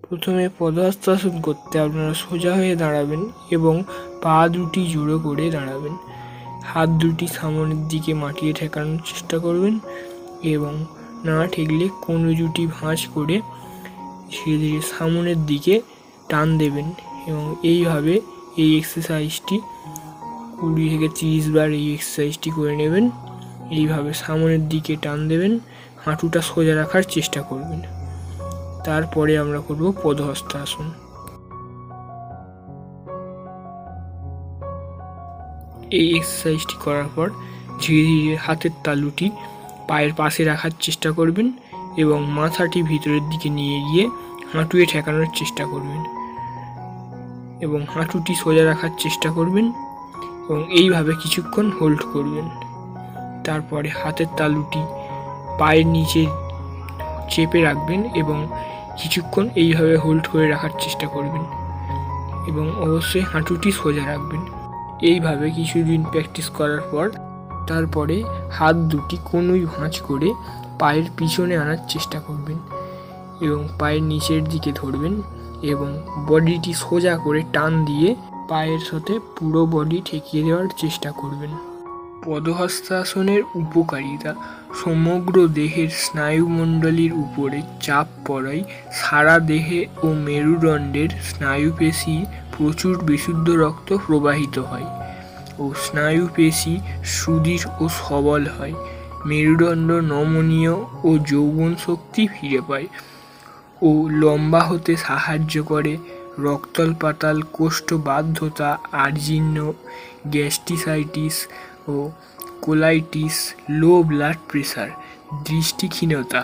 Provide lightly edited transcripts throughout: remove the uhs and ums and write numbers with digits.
প্রথমে পদহস্তাসন করতে আপনারা সোজা হয়ে দাঁড়াবেন এবং পা দুটি জোড়ো করে দাঁড়াবেন। হাত দুটি সামনের দিকে মাটিতে ঠেকানোর চেষ্টা করবেন এবং না ঠেকলে কনুজুটি ভাঁজ করে ধীরে ধীরে সামনের দিকে টান দেবেন এবং এইভাবে এই এক্সারসাইজটি 20 থেকে 30 বার এই এক্সারসাইজটি করে নেবেন। এইভাবে সামনের দিকে টান দেবেন, হাঁটুটা সোজা রাখার চেষ্টা করবেন। তারপরে আমরা করব পদহস্তাসন। এই এক্সারসাইজটি করার পর ধীরে ধীরে হাতের তালুটি পায়ের পাশে রাখার চেষ্টা করবেন এবং মাথাটি ভিতরের দিকে নিয়ে গিয়ে হাঁটুয়ে ঠেকানোর চেষ্টা করবেন এবং হাঁটুটি সোজা রাখার চেষ্টা করবেন এবং এইভাবে কিছুক্ষণ হোল্ড করবেন। তারপরে হাতের তালুটি পায়ের নিচে চেপে রাখবেন এবং কিছুক্ষণ এইভাবে হোল্ড করে রাখার চেষ্টা করবেন এবং অবশ্যই হাঁটুটি সোজা রাখবেন। এইভাবে কিছুদিন প্র্যাকটিস করার পর তারপরে হাত দুটি কোনোই ভাঁজ করে পায়ের পিছনে আনার চেষ্টা করবেন এবং পায়ের নিচের দিকে ধরবেন এবং বডিটি সোজা করে টান দিয়ে পায়ের সাথে পুরো বডি ঠেকিয়ে দেওয়ার চেষ্টা করবেন। পদহস্তাসনের উপকারিতা: সমগ্র দেহের স্নায়ুমণ্ডলীর উপরে চাপ পড়ায় সারা দেহে ও মেরুদণ্ডের স্নায়ুপেশি প্রচুর বিশুদ্ধ রক্ত প্রবাহিত হয় ও স্নায়ুপেশি সুদৃঢ় ও সবল হয়। মেরুদণ্ড নমনীয় ও যৌবন শক্তি ফিরে পায় ও লম্বা হতে সাহায্য করে। রক্তপাতাল, কোষ্ঠবাধ্যতা, আর্জিন্ন, গ্যাস্ট্রিসাইটিস ও কোলাইটিস, লো ব্লাড প্রেশার, দৃষ্টিহীনতা,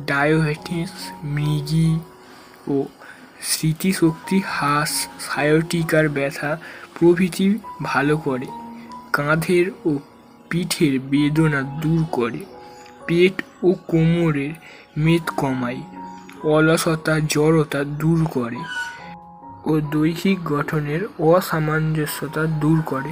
ডায়াবেটিস, মৃগী ও স্মৃতিশক্তি হ্রাস, সায়াটিকার ব্যথা প্রভৃতি ভালো করে। কাঁধের ও পিঠের বেদনা দূর করে। পেট ও কোমরের মেদ কমায়। অলসতা, জড়তা দূর করে ও দৈহিক গঠনের অসামঞ্জস্যতা দূর করে।